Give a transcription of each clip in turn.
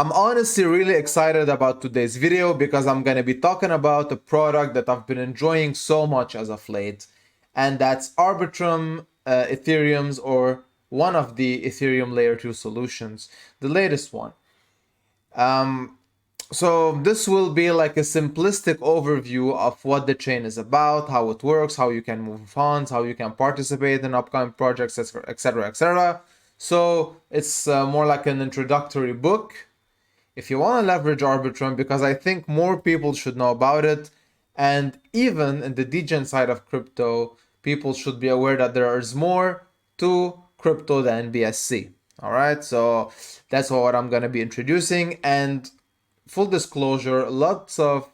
I'm honestly really excited about today's video because I'm going to be talking about a product that I've been enjoying so much as of late, and that's Arbitrum Ethereum's, or one of the Ethereum layer 2 solutions, the latest one. So this will be like a simplistic overview of what the chain is about, how it works, how you can move funds, how you can participate in upcoming projects, etc., etc. So it's more like an introductory book if you want to leverage Arbitrum, because I think more people should know about it. And even in the degen side of crypto, people should be aware that there is more to crypto than BSC. All right, so that's what I'm going to be introducing. And full disclosure, lots of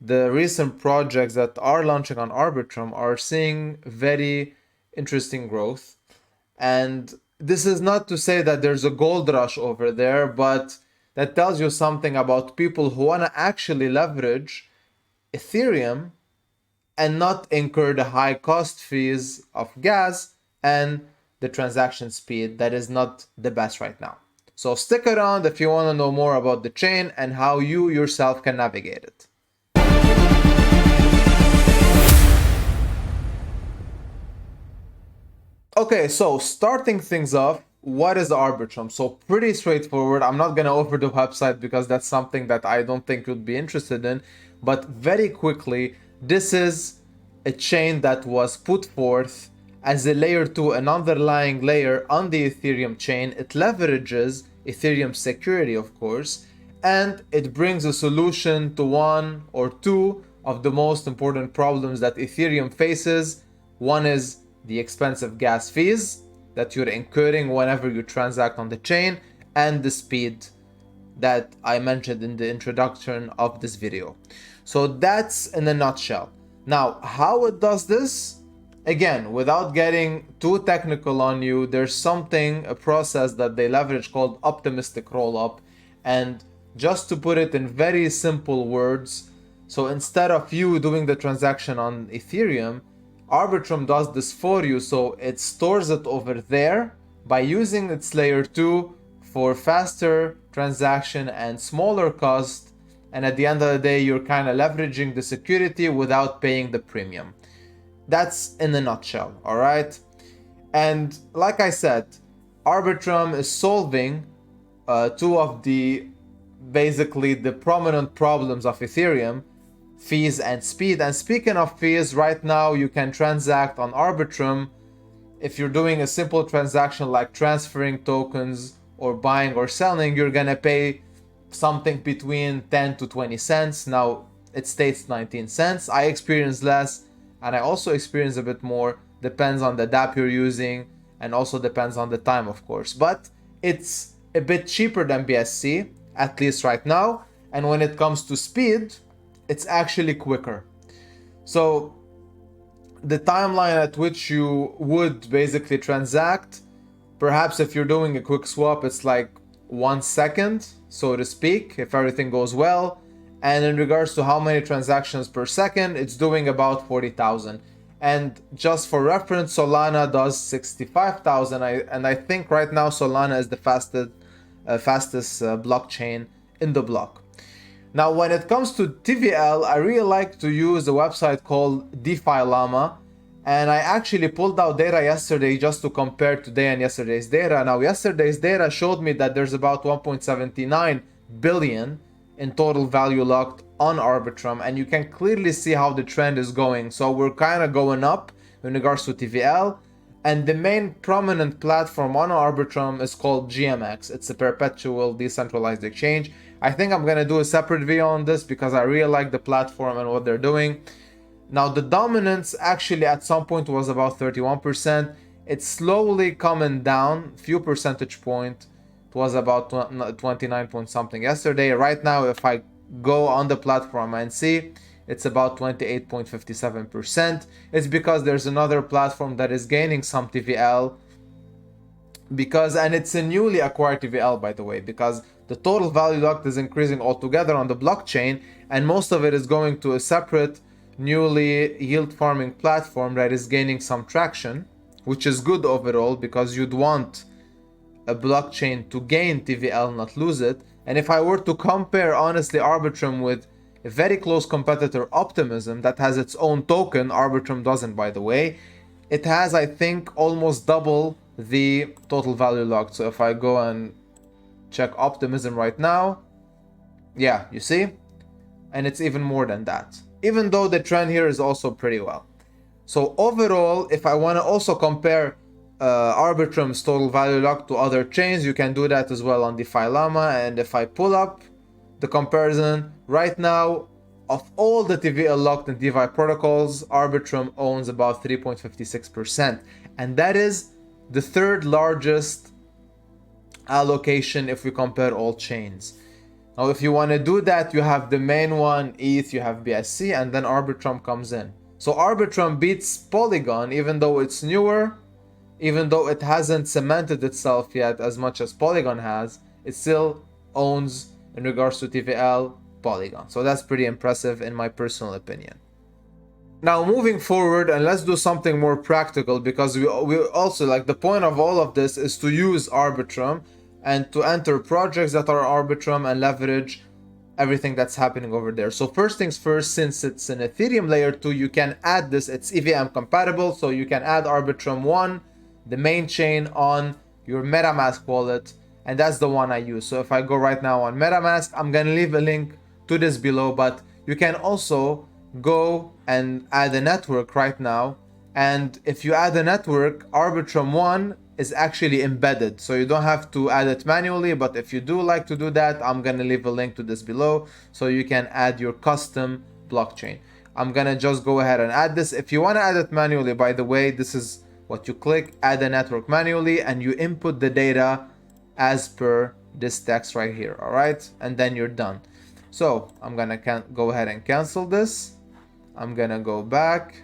the recent projects that are launching on Arbitrum are seeing very interesting growth. And this is not to say that there's a gold rush over there, but that tells you something about people who want to actually leverage Ethereum and not incur the high cost fees of gas and the transaction speed that is not the best right now. So stick around if you want to know more about the chain and how you yourself can navigate it. Okay, so starting things off, what is Arbitrum? So pretty straightforward. I'm not gonna offer the website because that's something that I don't think you'd be interested in. But very quickly, this is a chain that was put forth as a layer 2, an underlying layer on the Ethereum chain. It leverages Ethereum security, of course, and it brings a solution to one or two of the most important problems that Ethereum faces. One is the expensive gas fees that you're incurring whenever you transact on the chain, and the speed that I mentioned in the introduction of this video. So that's in a nutshell. Now, how it does this? Again, without getting too technical on you, there's a process that they leverage called optimistic rollup. And just to put it in very simple words, so instead of you doing the transaction on Ethereum, Arbitrum does this for you, so it stores it over there by using its layer 2 for faster transaction and smaller cost, and at the end of the day you're kind of leveraging the security without paying the premium. That's in a nutshell, all right? And like I said, Arbitrum is solving two of the basically the prominent problems of Ethereum: fees and speed. And speaking of fees, right now you can transact on Arbitrum. If you're doing a simple transaction like transferring tokens or buying or selling, you're gonna pay something between 10 to 20 cents. Now it states 19 cents. I experience less, and I also experience a bit more. Depends on the dapp you're using, and also depends on the time, of course. But it's a bit cheaper than BSC, at least right now. And when it comes to speed, it's actually quicker. So the timeline at which you would basically transact, perhaps if you're doing a quick swap, it's like 1 second, so to speak, if everything goes well. And in regards to how many transactions per second, it's doing about 40,000. And just for reference, Solana does 65,000. And I think right now Solana is the fastest blockchain in the block. Now, when it comes to TVL, I really like to use a website called DeFi Llama, and I actually pulled out data yesterday just to compare today and yesterday's data. Now, yesterday's data showed me that there's about 1.79 billion in total value locked on Arbitrum, and you can clearly see how the trend is going. So we're kind of going up in regards to TVL, and the main prominent platform on Arbitrum is called GMX. It's a perpetual decentralized exchange. I think I'm gonna do a separate video on this because I really like the platform and what they're doing. Now, the dominance actually at some point was about 31%. It's slowly coming down a few percentage points. It was about 29 point something yesterday. Right now, if I go on the platform and see, it's about 28.57%. It's because there's another platform that is gaining some TVL, and it's a newly acquired TVL, by the way, because the total value locked is increasing altogether on the blockchain, and most of it is going to a separate newly yield farming platform that is gaining some traction, which is good overall because you'd want a blockchain to gain TVL, not lose it. And if I were to compare honestly Arbitrum with a very close competitor, Optimism, that has its own token, Arbitrum doesn't by the way, it has, I think, almost double the total value locked. So if I go and check Optimism right now, yeah, you see? And it's even more than that, even though the trend here is also pretty well. So overall, if I want to also compare Arbitrum's total value locked to other chains, you can do that as well on DeFi Llama. And if I pull up the comparison right now, of all the TVL locked and DeFi protocols, Arbitrum owns about 3.56%, and that is the third largest allocation if we compare all chains. Now if you want to do that, you have the main one, ETH, you have BSC, and then Arbitrum comes in. So Arbitrum beats Polygon, even though it's newer, even though it hasn't cemented itself yet as much as Polygon has, it still owns, in regards to TVL, Polygon. So that's pretty impressive in my personal opinion. Now moving forward, and let's do something more practical, because we also, like, the point of all of this is to use Arbitrum and to enter projects that are Arbitrum and leverage everything that's happening over there. So first things first, since it's an Ethereum layer 2, you can add this, it's EVM compatible, so you can add Arbitrum One, the main chain, on your MetaMask wallet, and that's the one I use. So if I go right now on MetaMask, I'm gonna leave a link to this below, but you can also go and add a network right now. And if you add a network, Arbitrum One is actually embedded, so you don't have to add it manually. But if you do like to do that, I'm gonna leave a link to this below so you can add your custom blockchain. I'm gonna just go ahead and add this. If you want to add it manually, by the way, this is what you click: add a network manually, and you input the data as per this text right here. All right, and then you're done. So I'm gonna go ahead and cancel this. I'm gonna go back,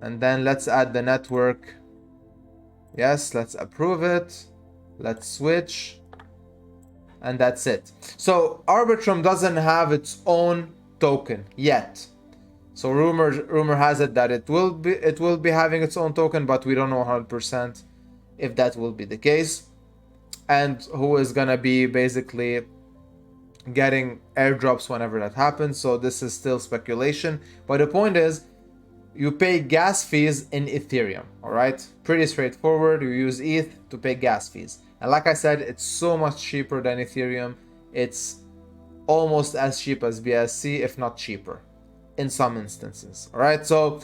and then let's add the network. Yes, let's approve it. Let's switch, and that's it. So Arbitrum doesn't have its own token yet. So rumor has it that it will be having its own token, but we don't know 100% if that will be the case, and who is gonna be basically getting airdrops whenever that happens. So this is still speculation, but the point is, you pay gas fees in Ethereum. All right, pretty straightforward. You use ETH to pay gas fees, and like I said, it's so much cheaper than Ethereum. It's almost as cheap as BSC, if not cheaper in some instances. All right, so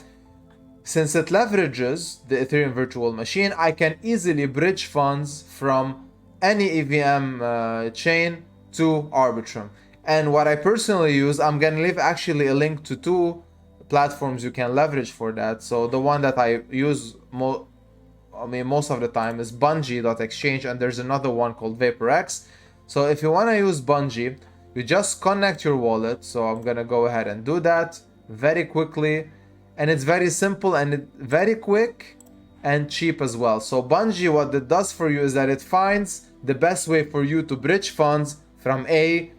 since it leverages the Ethereum virtual machine, I can easily bridge funds from any EVM chain to Arbitrum. And what I personally use, I'm gonna leave actually a link to two platforms you can leverage for that. So the one that I use most of the time is Bungee.exchange, and there's another one called VaporX. So if you want to use Bungee, you just connect your wallet. So I'm gonna go ahead and do that very quickly, and it's very simple and very quick and cheap as well. So Bungee, what it does for you is that it finds the best way for you to bridge funds from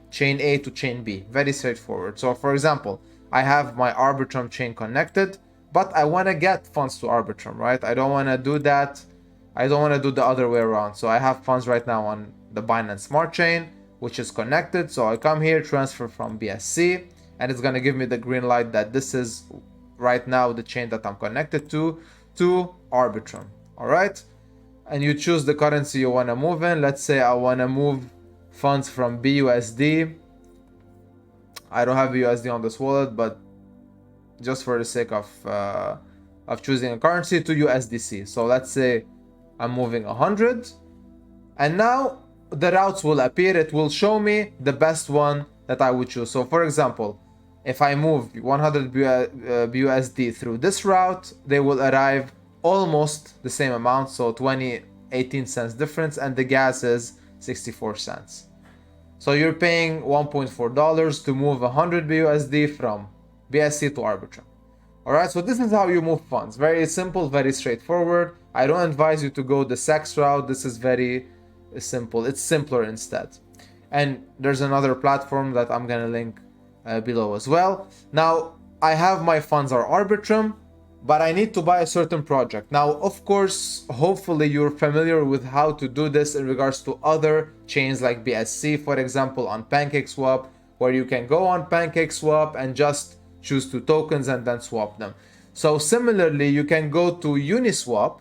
chain A to chain B. Very straightforward. So for example, I have my Arbitrum chain connected, but I want to get funds to Arbitrum, right? I don't want to do that. I don't want to do the other way around. So I have funds right now on the Binance Smart Chain, which is connected. So I come here, transfer from BSC, and it's going to give me the green light that this is right now the chain that I'm connected to Arbitrum. All right. And you choose the currency you want to move in. Let's say I want to move funds from BUSD. I don't have USD on this wallet, but just for the sake of choosing a currency, to USDC. So let's say I'm moving 100, and now the routes will appear. It will show me the best one that I would choose. So for example, if I move 100 BUSD through this route, they will arrive almost the same amount, so 18 cents difference, and the gas is 64 cents. So you're paying $1.4 to move 100 BUSD from BSC to Arbitrum. Alright, so this is how you move funds. Very simple, very straightforward. I don't advise you to go the SEX route. This is very simple. It's simpler instead. And there's another platform that I'm gonna link below as well. Now, I have my funds are Arbitrum. but I need to buy a certain project. Now, of course, hopefully you're familiar with how to do this in regards to other chains like BSC, for example, on PancakeSwap, where you can go on PancakeSwap and just choose 2 tokens and then swap them. So similarly, you can go to Uniswap,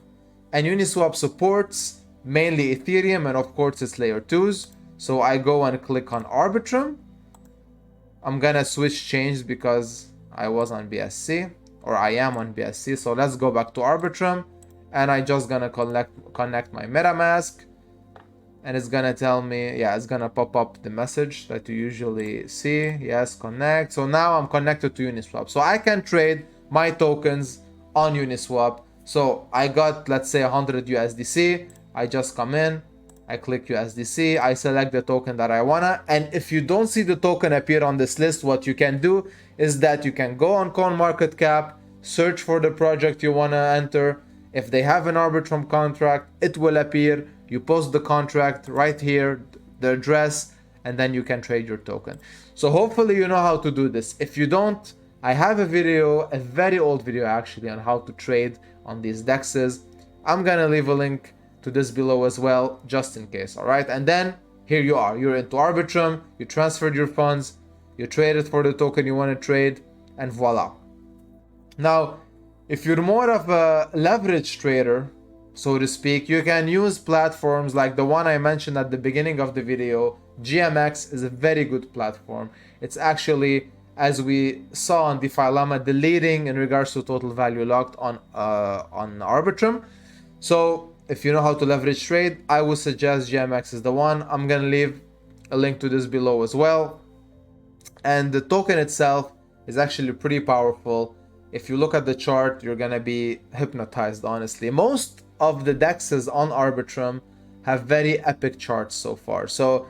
and Uniswap supports mainly Ethereum, and of course it's layer 2s. So I go and click on Arbitrum. I'm gonna switch chains because I was on BSC, or I am on BSC. So let's go back to Arbitrum, and I just gonna connect my MetaMask, and it's gonna tell me, yeah, it's gonna pop up the message that you usually see. Yes, connect. So now I'm connected to Uniswap, so I can trade my tokens on Uniswap. So I got, let's say, 100 USDC. I just come in, I click USDC, I select the token that I wanna, and if you don't see the token appear on this list, what you can do is that you can go on CoinMarketCap, search for the project you wanna enter. If they have an Arbitrum contract, it will appear. You post the contract right here, the address, and then you can trade your token. So hopefully you know how to do this. If you don't, I have a video, a very old video actually, on how to trade on these dexes. I'm gonna leave a link to this below as well, just in case. All right, and then here you are, you're into Arbitrum, you transferred your funds, you traded for the token you want to trade, and voila. Now, if you're more of a leverage trader, so to speak, you can use platforms like the one I mentioned at the beginning of the video. GMX is a very good platform. It's actually, as we saw on DeFi Llama, the leading in regards to total value locked on Arbitrum. So if you know how to leverage trade, I would suggest GMX is the one. I'm gonna leave a link to this below as well. And the token itself is actually pretty powerful. If you look at the chart, you're gonna be hypnotized, honestly. Most of the dexes on Arbitrum have very epic charts so far. So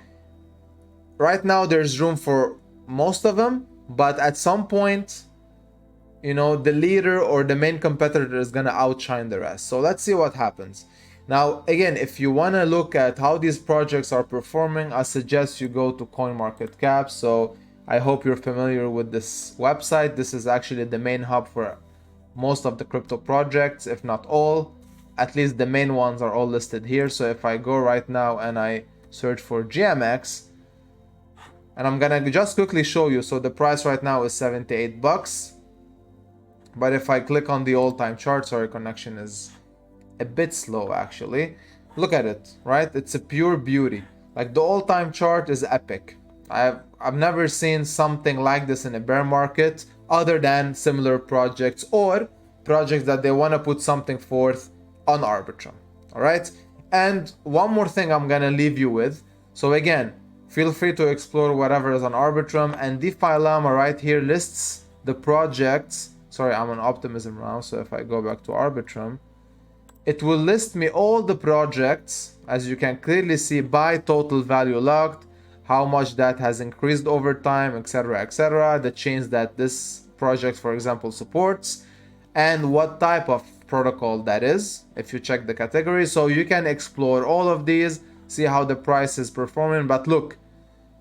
right now there's room for most of them, but at some point, you know, the leader or the main competitor is gonna outshine the rest. So let's see what happens. Now, again, if you wanna look at how these projects are performing, I suggest you go to CoinMarketCap. So I hope you're familiar with this website. This is actually the main hub for most of the crypto projects, if not all. At least the main ones are all listed here. So if I go right now and I search for GMX, and I'm gonna just quickly show you. So the price right now is 78 bucks. But if I click on the all-time chart, sorry, connection is a bit slow actually. Look at it, right? It's a pure beauty. Like the all-time chart is epic. I've never seen something like this in a bear market, other than similar projects or projects that they want to put something forth on Arbitrum. All right. And one more thing I'm gonna leave you with. So again, feel free to explore whatever is on Arbitrum, and DeFi Llama right here lists the projects. Sorry, I'm on Optimism now. So if I go back to Arbitrum, it will list me all the projects, as you can clearly see, by total value locked, how much that has increased over time, etc., the chains that this project, for example, supports, and what type of protocol that is, if you check the category. So you can explore all of these, see how the price is performing. But look,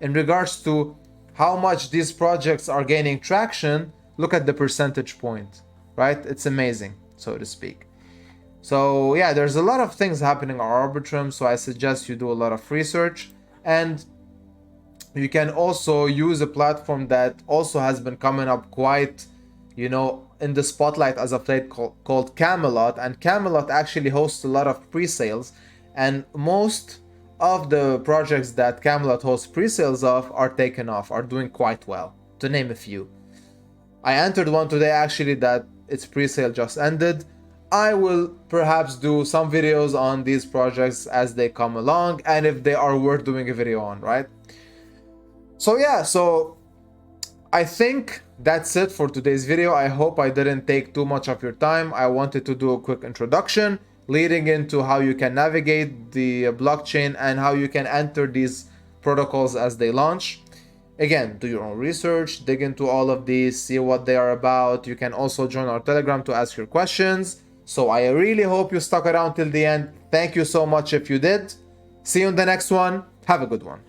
in regards to how much these projects are gaining traction, look at the percentage point, right? It's amazing, so to speak. So yeah, there's a lot of things happening on Arbitrum, so I suggest you do a lot of research. And you can also use a platform that also has been coming up quite, you know, in the spotlight as of late, called Camelot. And Camelot actually hosts a lot of pre-sales, and most of the projects that Camelot hosts pre-sales of are taken off, are doing quite well, to name a few. I entered one today actually that its pre-sale just ended. I will perhaps do some videos on these projects as they come along, and if they are worth doing a video on, right? So yeah, so I think that's it for today's video. I hope I didn't take too much of your time. I wanted to do a quick introduction leading into how you can navigate the blockchain and how you can enter these protocols as they launch. Again, do your own research, dig into all of these, see what they are about. You can also join our Telegram to ask your questions. So I really hope you stuck around till the end. Thank you so much if you did. See you in the next one. Have a good one.